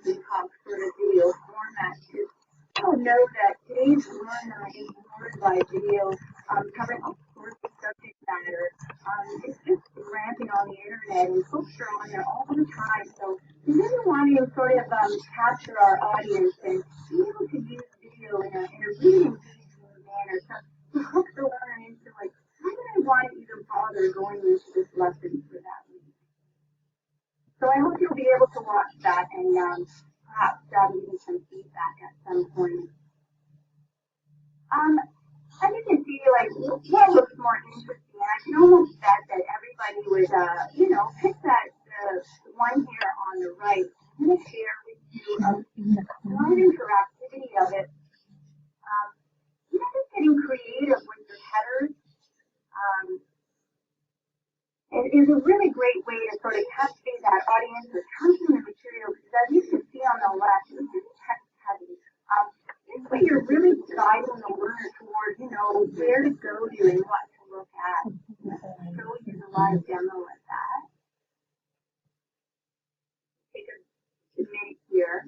and talk sort of video format. You'll know that today's learner is ignored by video, covering all sorts of subject matter. It's just rampant on the internet, and folks are on there all the time. So we really want to sort of capture our audience and be able to use video in a really engaging manner to hook the learner into like, why did I want to even bother going into this lesson for that reason? So I hope you'll be able to watch that and perhaps give me some feedback at some point. As you can see, like, what looks more interesting, I can almost bet that everybody would, pick that one here on the right. I'm going to share with you a live interactivity of it. Just getting creative with your headers. It is a really great way to sort of captivate that audience or chunking the material, because as you can see on the left, this is text heavy. This way you're really guiding the learner towards, where to go to and what to look at. I'll show you the live demo of that. Take a minute here.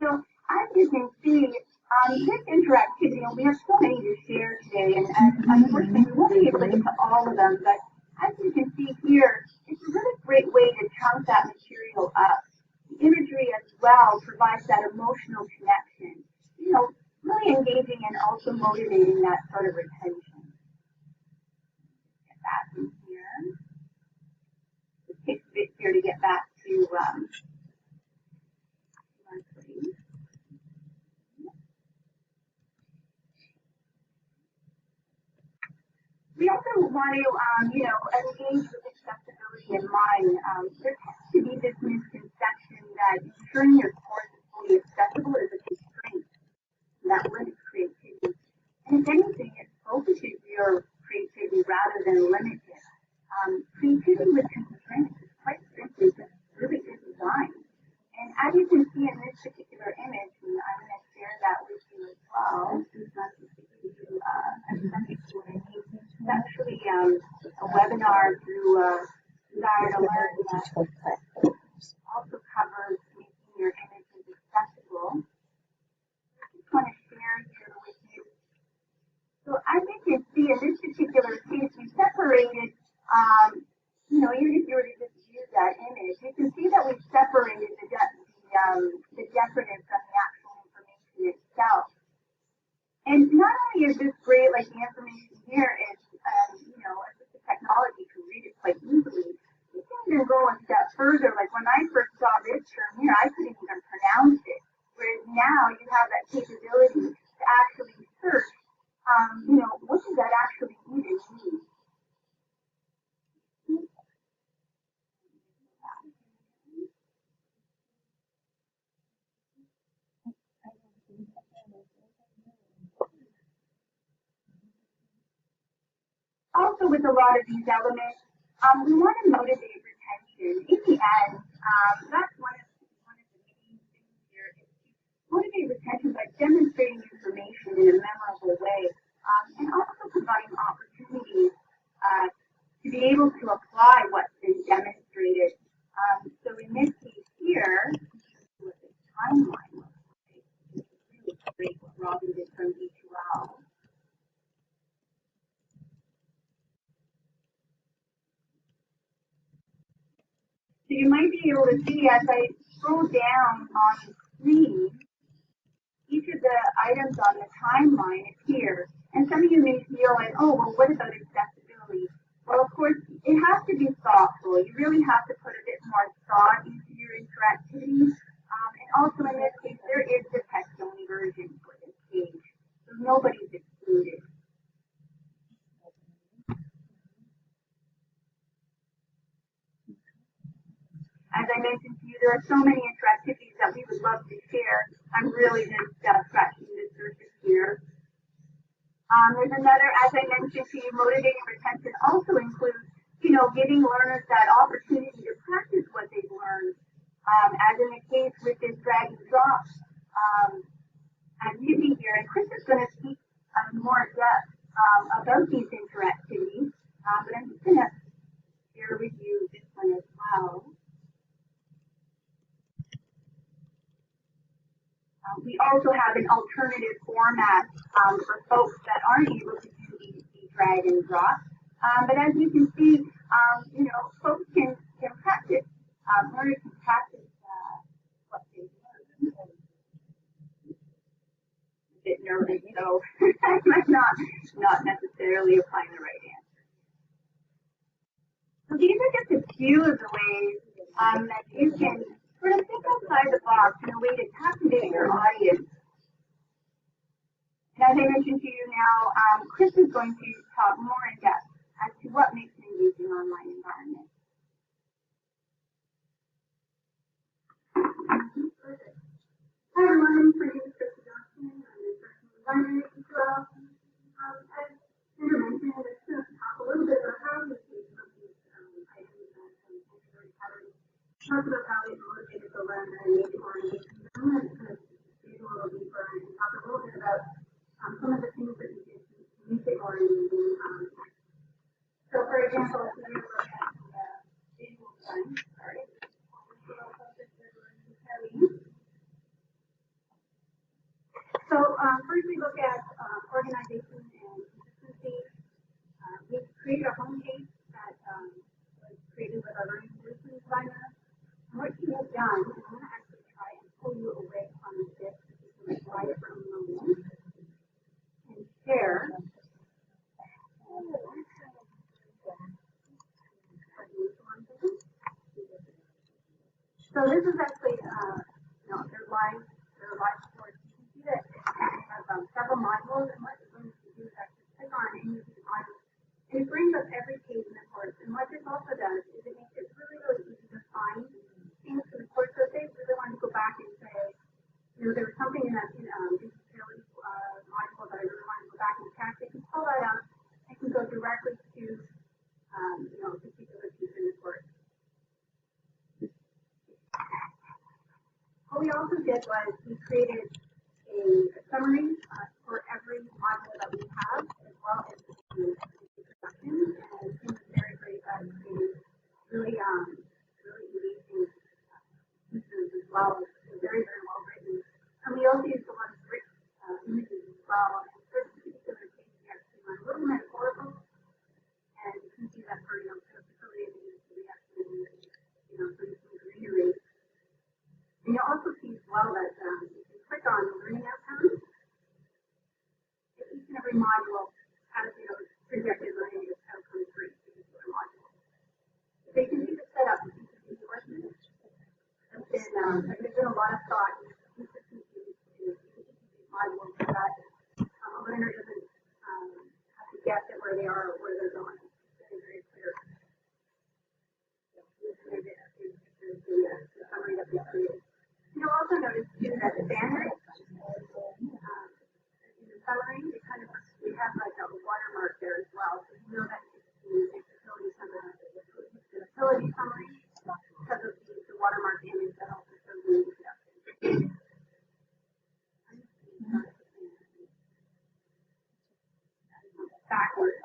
So as you can see, this interactivity, and we have so many to share today, and unfortunately we won't be able to get to all of them, but as you can see here, it's a really great way to chunk that material up. The imagery as well provides that emotional connection, really engaging and also motivating that sort of retention. Get back in here. It takes a bit here to get back to we also want to, engage with accessibility in mind. There tends to be this misconception that ensuring your course is fully accessible is a constraint that limits creativity. And if anything, it focuses your creativity rather than limits it. Creativity with constraints is quite simply just really good design. And as you can see in this particular image, and I'm going to share that with you as well. It's actually a webinar through Desire to Learn that also covers making your images accessible. I just want to share here with you. So as you can see in this particular case, we separated, even if you were to just use that image, you can see that we've separated the decorative from the actual information itself. And not only is this great, like the information here is, the technology can read it quite easily, you can even go a step further. Like when I first saw this term here, I couldn't even pronounce it. Whereas now you have that capability to actually search, what does that actually even mean? Also, with a lot of these elements, we want to motivate retention. In the end, that's one of the main things here is to motivate retention by demonstrating information in a memorable way, and also providing opportunities to be able to apply what's been demonstrated. So in this case here, what the timeline looks like, it's really great what Robin did from D2L. So you might be able to see as I scroll down on the screen, each of the items on the timeline appear. And some of you may feel like, oh, well, what about accessibility? Well, of course, it has to be thoughtful. You really have to put a bit more thought into your interactivity. And also in this case, there is the text-only version for this page. So nobody's excluded. As I mentioned to you, there are so many interactivities that we would love to share. I'm really just scratching the surface here. There's another, as I mentioned to you, motivating retention also includes, giving learners that opportunity to practice what they've learned. As in the case with this drag and drop activity here, and Chris is going to speak more depth about these interactivities, but I'm just going to share with you this one as well. We also have an alternative format for folks that aren't able to do the drag and drop. But as you can see, you know, folks can practice, learners can practice what they learn. A bit nervous, so I'm not necessarily applying the right answer. So these are just a few of the ways that you can sort of think outside the box in a way to captivate your audience. And as I mentioned to you now, Chris is going to talk more in depth as to what makes an engaging online environment. Hi everyone, my name is Chris Johnson. I'm an instructional designer as well. As Sandra mentioned, I'm just going to talk a little bit about how we use some of these items that Andrew already covered. Talk about how we motivated to learn and engage more engagement. I'm going to kind of dig a little deeper and talk a little bit about some of the things that we did to make it more engaging. So for example, if we look at the visual design, sorry. So first we look at organization and consistency. We created a homepage that was created with our learning solutions designer. And what she has done, and I'm going to actually try and pull you away from this, so you can slide it from the link and share. So this is actually, you know, their live course. You can see that it has several modules, and what you're going to do is actually click on any of these modules, and it brings up every page in the course. And what this also does is it makes it really, really easy to find things in the course. So if they really want to go back and say, you know, there was something in that disability module that I really want to go back and check, they can pull that up and can go directly to, you know, a particular piece in the course. What we also did was we created a summary for every module that we have, as well as the introduction, and it was very great at creating really engaging pieces as well. It's very, very well written. And we also used a lot of rich images as well. And for this particular case, we actually went a little metaphorical, and you can see that for, you know, kind of facility images, we actually, you know, some greenery. And you'll also see as well that if you click on the learning outcomes, each and every module has, you know, projected learning outcomes for each particular module. So you can see the setup of each of these courses. There's been a lot of thought and consistency in each of these modules so that a learner doesn't have to guess at where they are or where they're going. It's very, very clear. This is the summary that we created. You'll also notice too that the banner in the summary, we have like a watermark there as well. So you know that it's the facility summary, because of the watermark image that also shows the introduction. Backwards.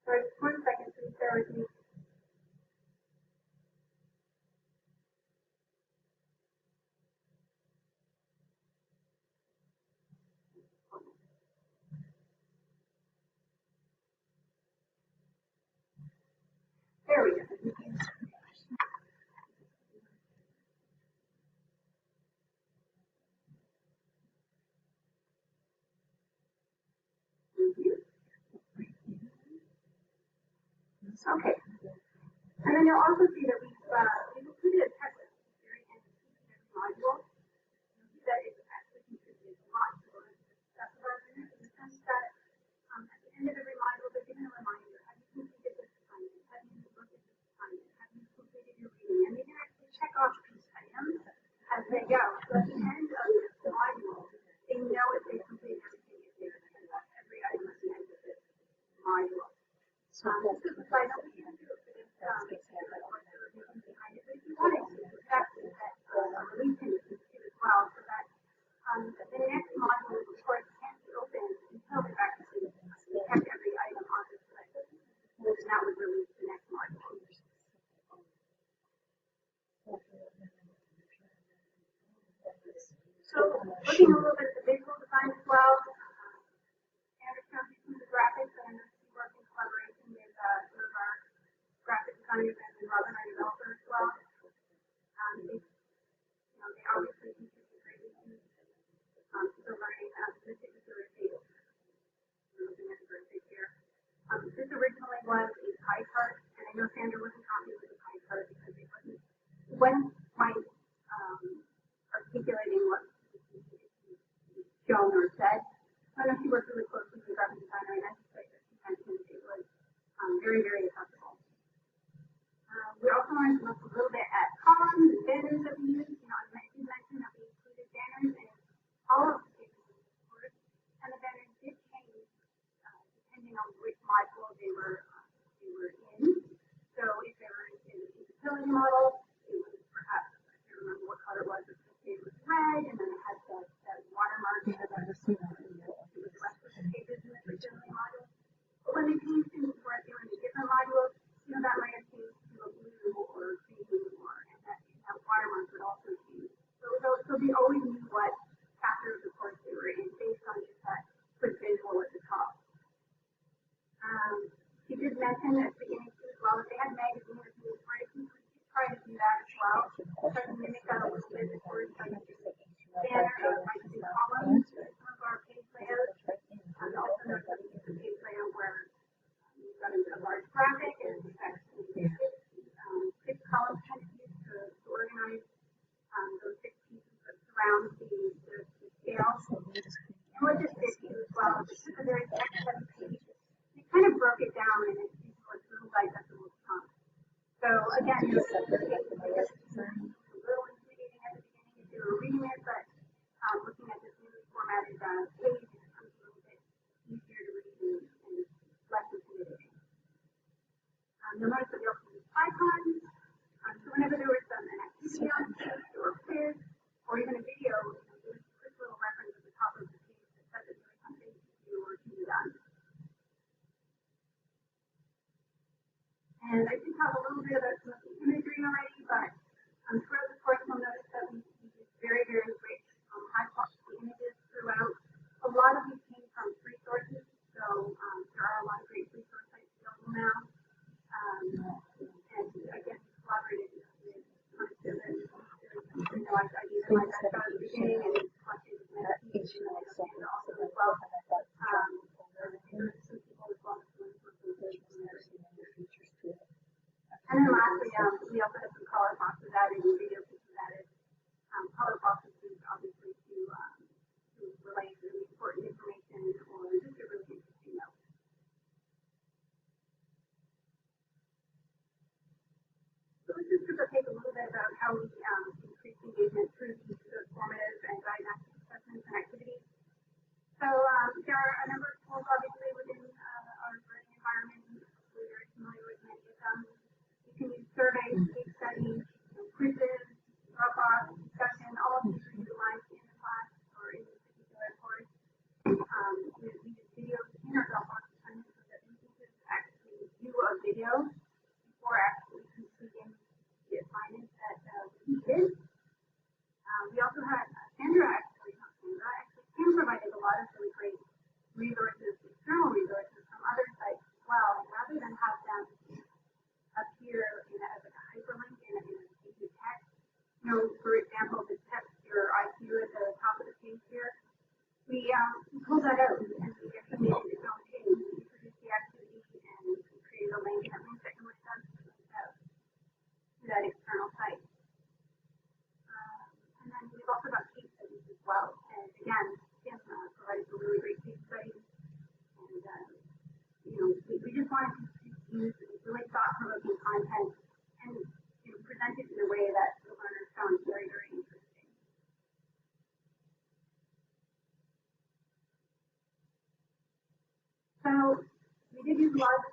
Sorry, just 1 second, please bear with me. There we go. Okay. And then you'll also see that we've included a checklist at the very end of each module. You'll see that it's actually contributed a lot to the stuff of our learners in the sense that at the end of every module, they're given a reminder. Have you completed this assignment? Have you looked at this assignment? Have you completed your reading? And they can actually check off these items as they go. So at the end of the module, they know if they've completed everything, if they've checked off every item at the end of this module. This is the slide that we use for this course there was reasons behind it, but if you wanted to, that's that release indices too as well, so that the next module of course can't be opened until they've actually kept every item on this list. And that would release the next module. So looking a little bit at the visual design as well, Sandra showed you some of the graphics, and she worked in collaboration with some of our graphic designers and Robin, our developer as well. They obviously teach us a great deal to learning this particular table. We're looking at the graphic here. This originally was a pie chart, and I know Sandra wasn't happy with the pie chart because it wasn't quite articulating what shown or said. I know she worked really closely with the graphic designer, and I just like that she mentioned it was very, very accessible. We also wanted to look a little bit at columns and banners that we use. I did mention that we included banners in all of the pages of the course, and the banners did change depending on which module they were in. So if they were in the utility model, it was perhaps, I can't remember what color it was, but it was red, and then it had that watermark. It was the rest of the pages in the utility module. But when they changed to where they were in a different module, that might have changed to a blue or green, and that watermark would also change. So they always knew what chapter of the course they were in based on just that quick visual at the top. She did mention at the beginning too as well that they had magazine or news breakings. We did try to do that as well. Try to mimic that a little bit before we try to do banner or like the columns for some of our page layouts. And also note that we use a page layout where you've got a large graphic and it's actually six columns kind of used to organize those 6 pieces that surround the scale. And what this did too as well, this is a very text-heavy page. It kind of broke it down and it's little digestible chunks. So again, it was a little intimidating at the beginning if you were reading it, but looking at this newly formatted page, it becomes a little bit easier to read and less intimidating. You'll notice that we also use icons. So whenever there was an activity on the page or a quiz or even a video, there was a quick little reference at the top of the page that said that there was something to do or to be done. And I did talk a little bit about some of the imagery already, but throughout the course you'll notice that we use very, very rich, high quality images throughout. A lot of these came from free sources, so there are a lot of great free source sites available now. And again, we collaborated with I used my best at the beginning and collected with my teachers and also as well. Some people as well. And then lastly, we also have some color boxes added and video pieces added. Color boxes is obviously to relate really important information or just a really interesting note. So let's just take a little bit about how we increase engagement through these formative and diagnostic assessments and activities. So there are a number of tools obviously within our learning environment. We're very familiar with many of them. You can use surveys, case studies, quizzes, Dropbox, discussion, all of these are utilized in the class or in this particular course. We use videos in our Dropbox assignments so that students actually do a video before actually completing the assignment that we did. We also had Sandra actually Kim provided a lot of really great resources, external resources from other sites as well. And rather than have them appear as a hyperlink in a piece of text, for example, the text your IQ at the top of the page here, we pulled that out and we actually made it its own page. We introduced the activity and we created a link that links it to that external site. And then we've also got case studies as well. And again, Kim provided some really great case studies. And we just wanted to use really thought-provoking content and present it in a way that the learners found very, very interesting. So we did use a lot of